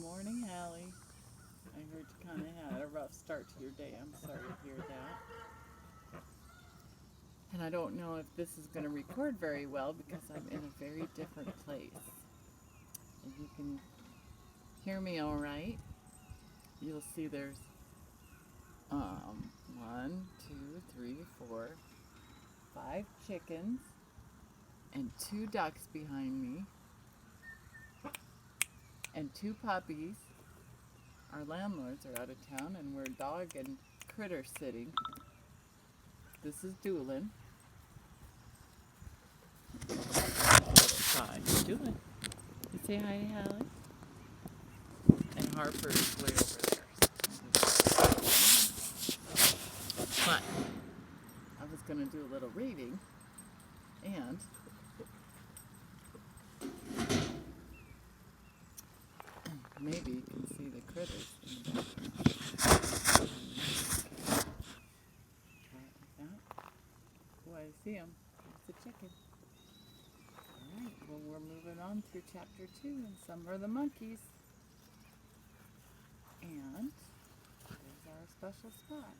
morning, Hallie. I heard you kind of had a rough start to your day. I'm sorry to hear that. And I don't know if this is going to record very well because I'm in a very different place. If you can hear me all right, you'll see there's one, two, three, four, five chickens and two ducks behind me and two puppies. Our landlords are out of town and we're dog and critter sitting. This is Doolin. Hi, Doolin. You say hi to Hallie? And Harper is way over there. But I was going to do a little reading and maybe you can see the critters in the background. Try it like that. Oh, I see them. It's a chicken. All right, well, we're moving on through chapter 2, and some are the monkeys. And there's our special spot.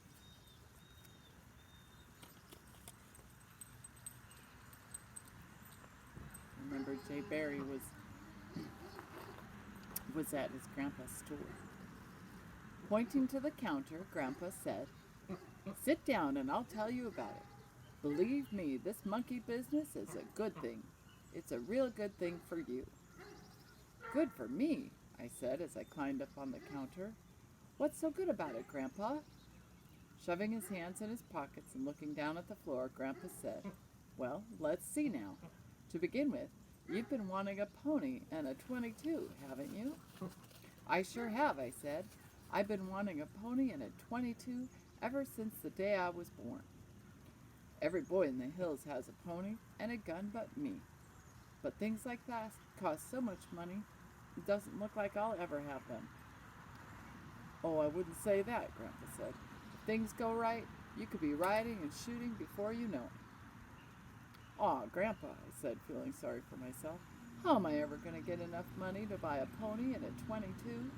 Remember, Jay Barry was at his grandpa's store. Pointing to the counter, Grandpa said, "Sit down and I'll tell you about it. Believe me, this monkey business is a good thing. It's a real good thing for you." "Good for me," I said as I climbed up on the counter. "What's so good about it, Grandpa?" Shoving his hands in his pockets and looking down at the floor, Grandpa said, "Well, let's see now. To begin with, you've been wanting a pony and a 22, haven't you?" "I sure have," I said. "I've been wanting a pony and a 22 ever since the day I was born. Every boy in the hills has a pony and a gun but me. But things like that cost so much money, it doesn't look like I'll ever have them." "Oh, I wouldn't say that," Grandpa said. "If things go right, you could be riding and shooting before you know it." "Aw, Grandpa," I said, feeling sorry for myself. "How am I ever going to get enough money to buy a pony and a 22?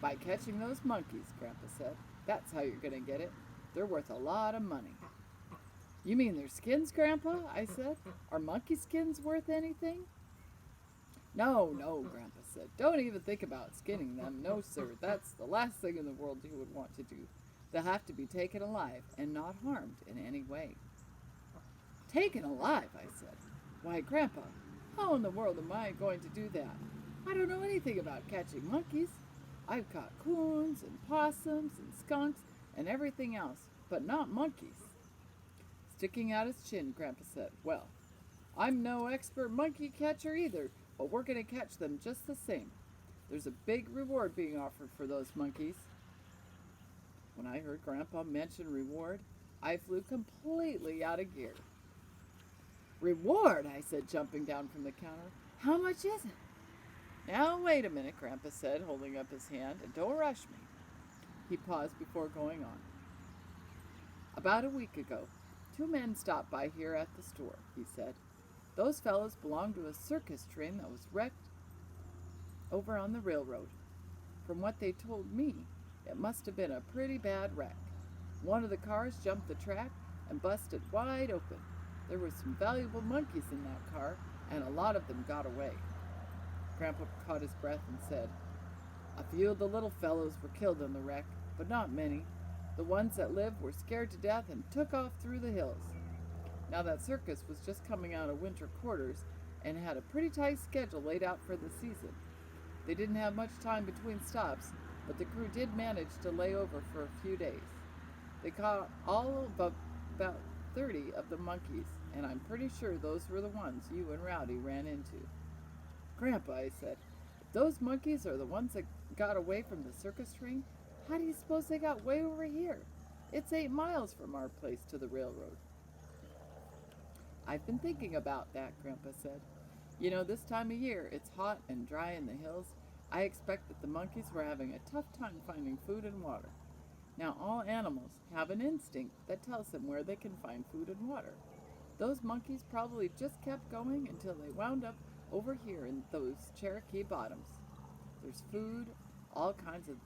"By catching those monkeys," Grandpa said. "That's how you're going to get it. They're worth a lot of money." "You mean their skins, Grandpa?" I said. "Are monkey skins worth anything?" No, Grandpa said. "Don't even think about skinning them. No, sir, that's the last thing in the world you would want to do. They'll have to be taken alive and not harmed in any way." "Taken alive?" I said. "Why, Grandpa, how in the world am I going to do that? I don't know anything about catching monkeys. I've caught coons and possums and skunks and everything else, but not monkeys." Sticking out his chin, Grandpa said, "Well, I'm no expert monkey catcher either, but we're going to catch them just the same. There's a big reward being offered for those monkeys." When I heard Grandpa mention reward, I flew completely out of gear. "Reward?" I said, jumping down from the counter. "How much is it?" "Now, wait a minute," Grandpa said, holding up his hand, "and don't rush me." He paused before going on. "About a week ago, two men stopped by here at the store," he said. "Those fellows belonged to a circus train that was wrecked over on the railroad. From what they told me, it must have been a pretty bad wreck. One of the cars jumped the track and busted wide open. There were some valuable monkeys in that car, and a lot of them got away." Grandpa caught his breath and said, "A few of the little fellows were killed in the wreck, but not many. The ones that lived were scared to death and took off through the hills." Now that circus was just coming out of winter quarters and had a pretty tight schedule laid out for the season. They didn't have much time between stops, but the crew did manage to lay over for a few days. They caught all but about 30 of the monkeys, and I'm pretty sure those were the ones you and Rowdy ran into." "Grandpa," I said, "if those monkeys are the ones that got away from the circus train, how do you suppose they got way over here? It's 8 miles from our place to the railroad." "I've been thinking about that," Grandpa said. "You know, this time of year, it's hot and dry in the hills. I expect that the monkeys were having a tough time finding food and water. Now, all animals have an instinct that tells them where they can find food and water. Those monkeys probably just kept going until they wound up over here in those Cherokee bottoms. There's food, all kinds of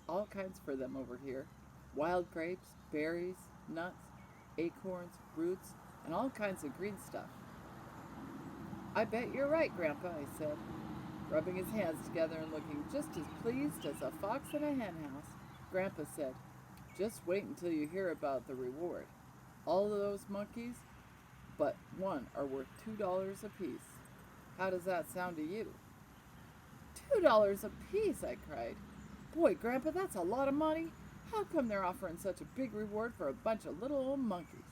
all kinds for them over here. Wild grapes, berries, nuts, acorns, roots, and all kinds of green stuff. I bet you're right, Grandpa, I said, rubbing his hands together and looking just as pleased as a fox in a henhouse. Grandpa said, just wait until you hear about the reward. All of those monkeys, but one, are worth $2 apiece. How does that sound to you? $2 apiece, I cried. Boy, Grandpa, that's a lot of money. How come they're offering such a big reward for a bunch of little old monkeys?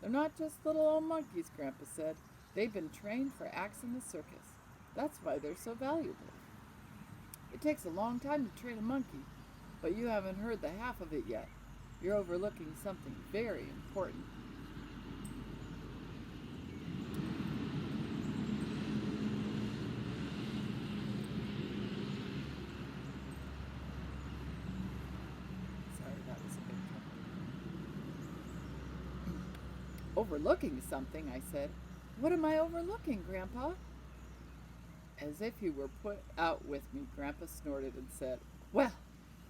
They're not just little old monkeys, Grandpa said. They've been trained for acts in the circus. That's why they're so valuable. It takes a long time to train a monkey, but you haven't heard the half of it yet. You're overlooking something very important. Sorry, that was a bit tough. Overlooking something, I said. What am I overlooking, Grandpa? As if he were put out with me, Grandpa snorted and said, well,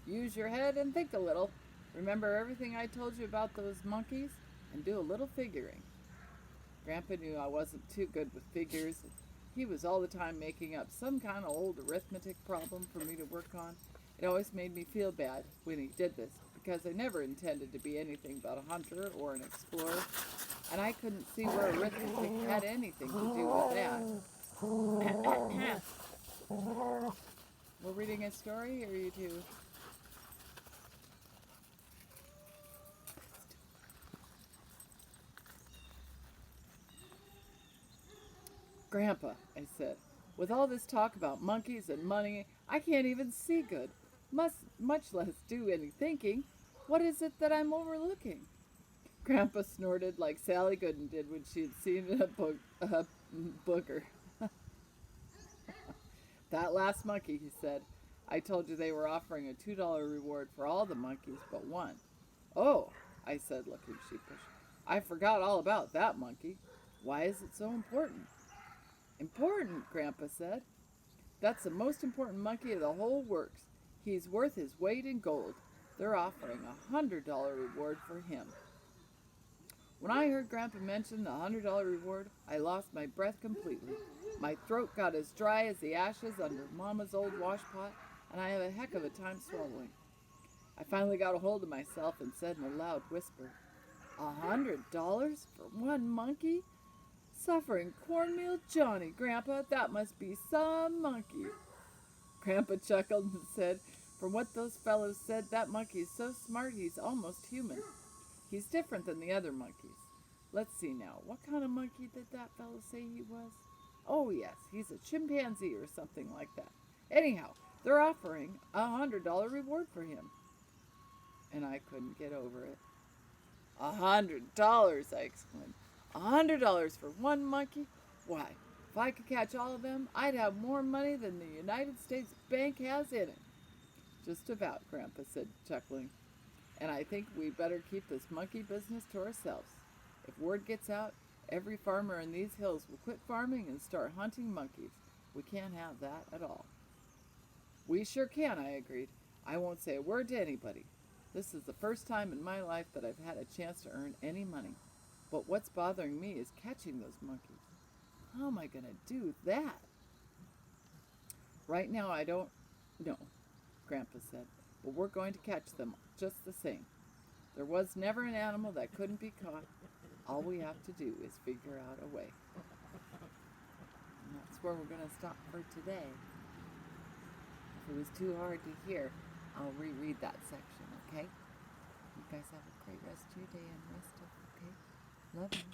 use your head and think a little. Remember everything I told you about those monkeys? And do a little figuring. Grandpa knew I wasn't too good with figures. He was all the time making up some kind of old arithmetic problem for me to work on. It always made me feel bad when he did this, because I never intended to be anything but a hunter or an explorer, and I couldn't see where arithmetic had anything to do with that. We're reading a story, or you two? Grandpa, I said, with all this talk about monkeys and money, I can't even see good, much less do any thinking. What is it that I'm overlooking? Grandpa snorted like Sally Gooden did when she had seen a booger. That last monkey, he said. I told you they were offering a $2 reward for all the monkeys but one. Oh, I said, looking sheepish. I forgot all about that monkey. Why is it so important? Important, Grandpa said. That's the most important monkey of the whole works. He's worth his weight in gold. They're offering a $100 reward for him. When I heard Grandpa mention the $100 reward, I lost my breath completely. My throat got as dry as the ashes under Mama's old washpot, and I had a heck of a time swallowing. I finally got a hold of myself and said in a loud whisper, $100 for one monkey? Suffering cornmeal Johnny, Grandpa, that must be some monkey. Grandpa chuckled and said, from what those fellows said, that monkey's so smart he's almost human. He's different than the other monkeys. Let's see now, what kind of monkey did that fellow say he was? Oh yes, he's a chimpanzee or something like that. Anyhow, they're offering a $100 reward for him. And I couldn't get over it. $100, I exclaimed. $100 for one monkey? Why, if I could catch all of them, I'd have more money than the United States Bank has in it. Just about, Grandpa said, chuckling. And I think we better keep this monkey business to ourselves. If word gets out, every farmer in these hills will quit farming and start hunting monkeys. We can't have that at all. We sure can, I agreed. I won't say a word to anybody. This is the first time in my life that I've had a chance to earn any money. But what's bothering me is catching those monkeys. How am I going to do that? Right now I don't know, Grandpa said, but we're going to catch them just the same. There was never an animal that couldn't be caught. All we have to do is figure out a way. And that's where we're going to stop for today. If it was too hard to hear, I'll reread that section, okay? You guys have a great rest of your day and rest up, okay? Love you.